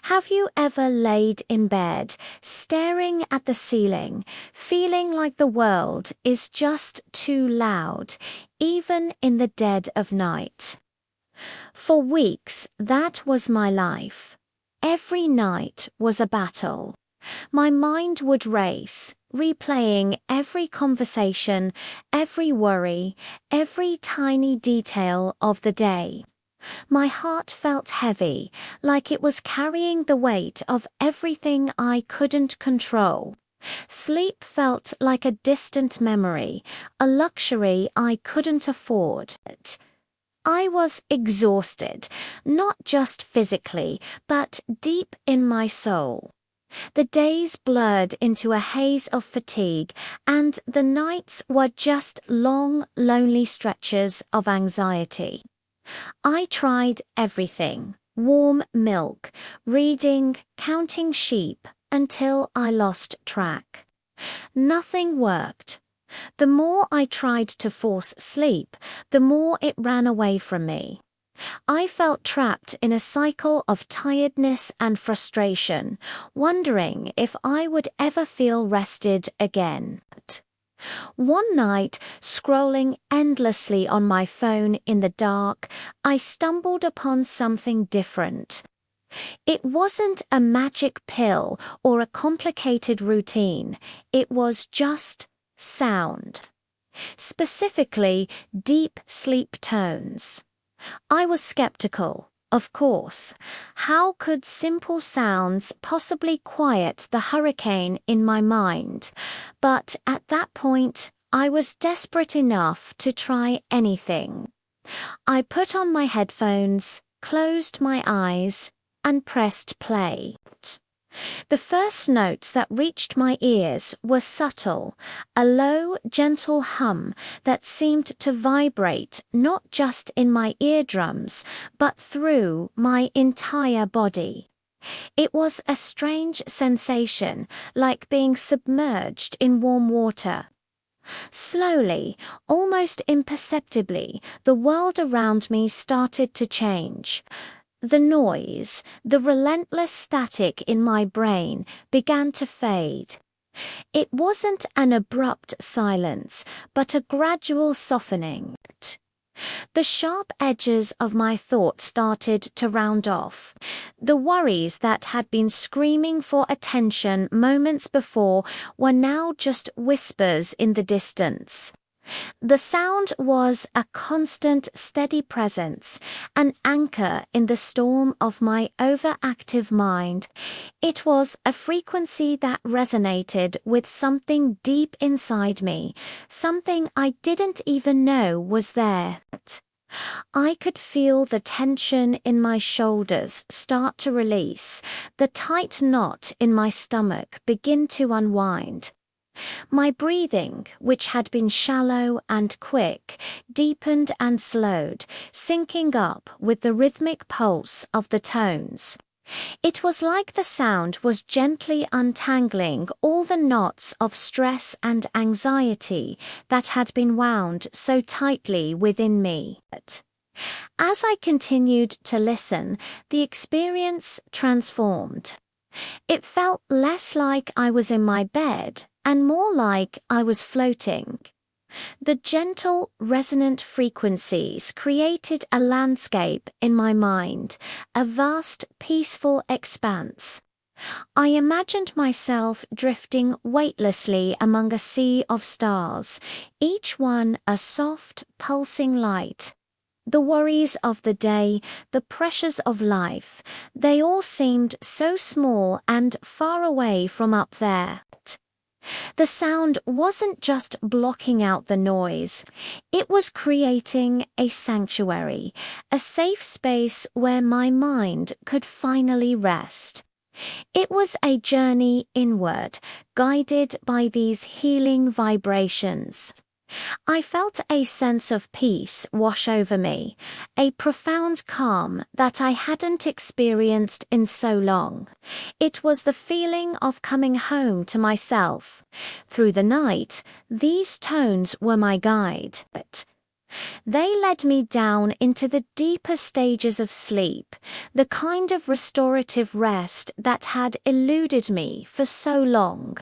Have you ever laid in bed, staring at the ceiling, feeling like the world is just too loud, even in the dead of night? For weeks, that was my life. Every night was a battle. My mind would race, replaying every conversation, every worry, every tiny detail of the day. My heart felt heavy, like it was carrying the weight of everything I couldn't control. Sleep felt like a distant memory, a luxury I couldn't afford. I was exhausted, not just physically, but deep in my soul. The days blurred into a haze of fatigue, and the nights were just long, lonely stretches of anxiety. I tried everything: warm milk, reading, counting sheep, until I lost track. Nothing worked. The more I tried to force sleep, the more it ran away from me. I felt trapped in a cycle of tiredness and frustration, wondering if I would ever feel rested again. One night, scrolling endlessly on my phone in the dark, I stumbled upon something different. It wasn't a magic pill or a complicated routine. It was just sound. Specifically, deep sleep tones. I was skeptical. Of course. How could simple sounds possibly quiet the hurricane in my mind? But at that point, I was desperate enough to try anything. I put on my headphones, closed my eyes, and pressed play. The first notes that reached my ears were subtle, a low, gentle hum that seemed to vibrate not just in my eardrums, but through my entire body. It was a strange sensation, like being submerged in warm water. Slowly, almost imperceptibly, the world around me started to change. The noise, the relentless static in my brain, began to fade. It wasn't an abrupt silence, but a gradual softening. The sharp edges of my thoughts started to round off. The worries that had been screaming for attention moments before were now just whispers in the distance. The sound was a constant, steady presence, an anchor in the storm of my overactive mind. It was a frequency that resonated with something deep inside me, something I didn't even know was there. I could feel the tension in my shoulders start to release, the tight knot in my stomach begin to unwind. My breathing, which had been shallow and quick, deepened and slowed, syncing up with the rhythmic pulse of the tones. It was like the sound was gently untangling all the knots of stress and anxiety that had been wound so tightly within me. As I continued to listen, the experience transformed. It felt less like I was in my bed and more like I was floating. The gentle, resonant frequencies created a landscape in my mind, a vast, peaceful expanse. I imagined myself drifting weightlessly among a sea of stars, each one a soft, pulsing light. The worries of the day, the pressures of life, they all seemed so small and far away from up there. The sound wasn't just blocking out the noise, it was creating a sanctuary, a safe space where my mind could finally rest. It was a journey inward, guided by these healing vibrations. I felt a sense of peace wash over me, a profound calm that I hadn't experienced in so long. It was the feeling of coming home to myself. Through the night, these tones were my guide. They led me down into the deeper stages of sleep, the kind of restorative rest that had eluded me for so long.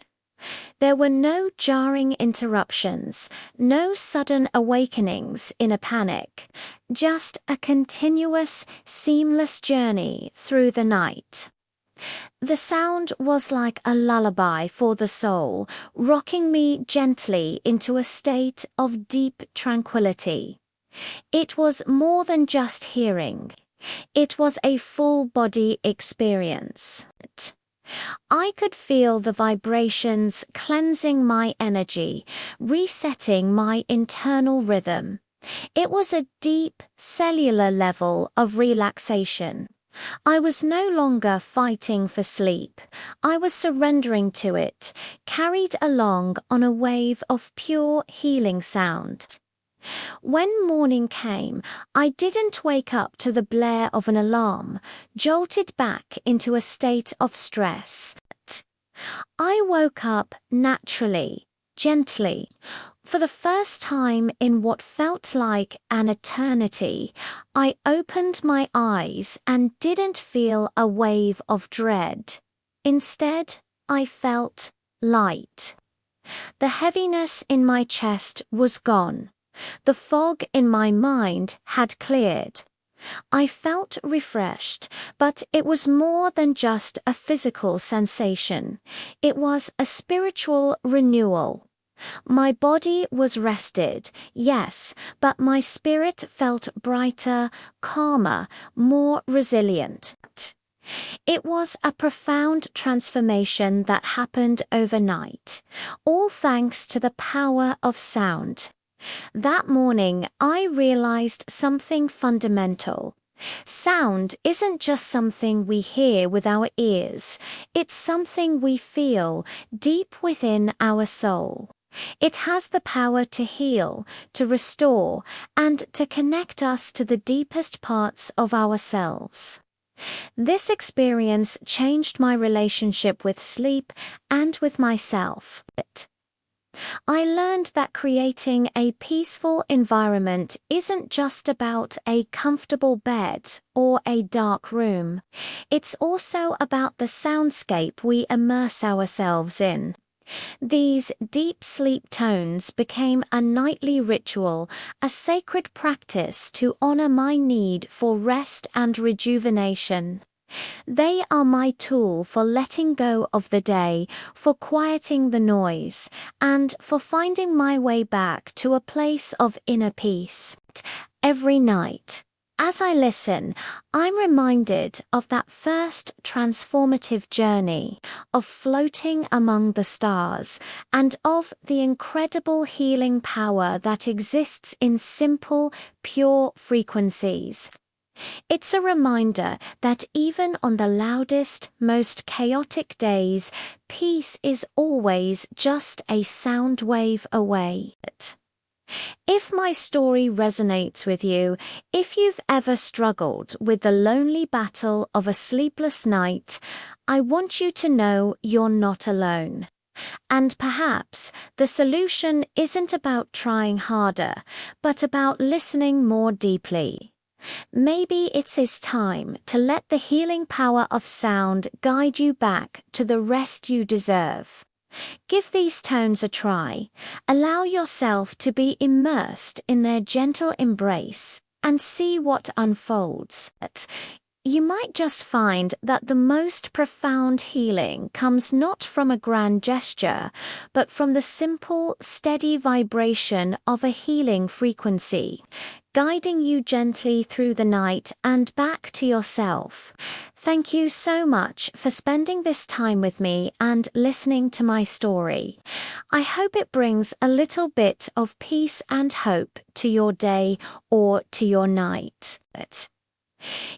There were no jarring interruptions, no sudden awakenings in a panic, just a continuous, seamless journey through the night. The sound was like a lullaby for the soul, rocking me gently into a state of deep tranquility. It was more than just hearing. It was a full-body experience. I could feel the vibrations cleansing my energy, resetting my internal rhythm. It was a deep, cellular level of relaxation. I was no longer fighting for sleep. I was surrendering to it, carried along on a wave of pure healing sound. When morning came, I didn't wake up to the blare of an alarm, jolted back into a state of stress. I woke up naturally, gently. For the first time in what felt like an eternity, I opened my eyes and didn't feel a wave of dread. Instead, I felt light. The heaviness in my chest was gone. The fog in my mind had cleared. I felt refreshed, but it was more than just a physical sensation. It was a spiritual renewal. My body was rested, yes, but my spirit felt brighter, calmer, more resilient. It was a profound transformation that happened overnight, all thanks to the power of sound. That morning, I realized something fundamental. Sound isn't just something we hear with our ears. It's something we feel deep within our soul. It has the power to heal, to restore, and to connect us to the deepest parts of ourselves. This experience changed my relationship with sleep and with myself. I learned that creating a peaceful environment isn't just about a comfortable bed or a dark room. It's also about the soundscape we immerse ourselves in. These deep sleep tones became a nightly ritual, a sacred practice to honor my need for rest and rejuvenation. They are my tool for letting go of the day, for quieting the noise, and for finding my way back to a place of inner peace. Every night, as I listen, I'm reminded of that first transformative journey, of floating among the stars, and of the incredible healing power that exists in simple, pure frequencies. It's a reminder that even on the loudest, most chaotic days, peace is always just a sound wave away. If my story resonates with you, if you've ever struggled with the lonely battle of a sleepless night, I want you to know you're not alone. And perhaps the solution isn't about trying harder, but about listening more deeply. Maybe it's time to let the healing power of sound guide you back to the rest you deserve. Give these tones a try. Allow yourself to be immersed in their gentle embrace and see what unfolds. You might just find that the most profound healing comes not from a grand gesture, but from the simple, steady vibration of a healing frequency, guiding you gently through the night and back to yourself. Thank you so much for spending this time with me and listening to my story. I hope it brings a little bit of peace and hope to your day or to your night.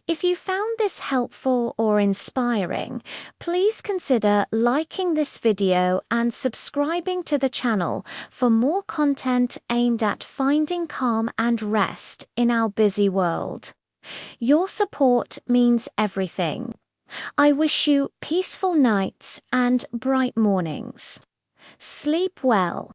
If you found this helpful or inspiring, please consider liking this video and subscribing to the channel for more content aimed at finding calm and rest in our busy world. Your support means everything. I wish you peaceful nights and bright mornings. Sleep well.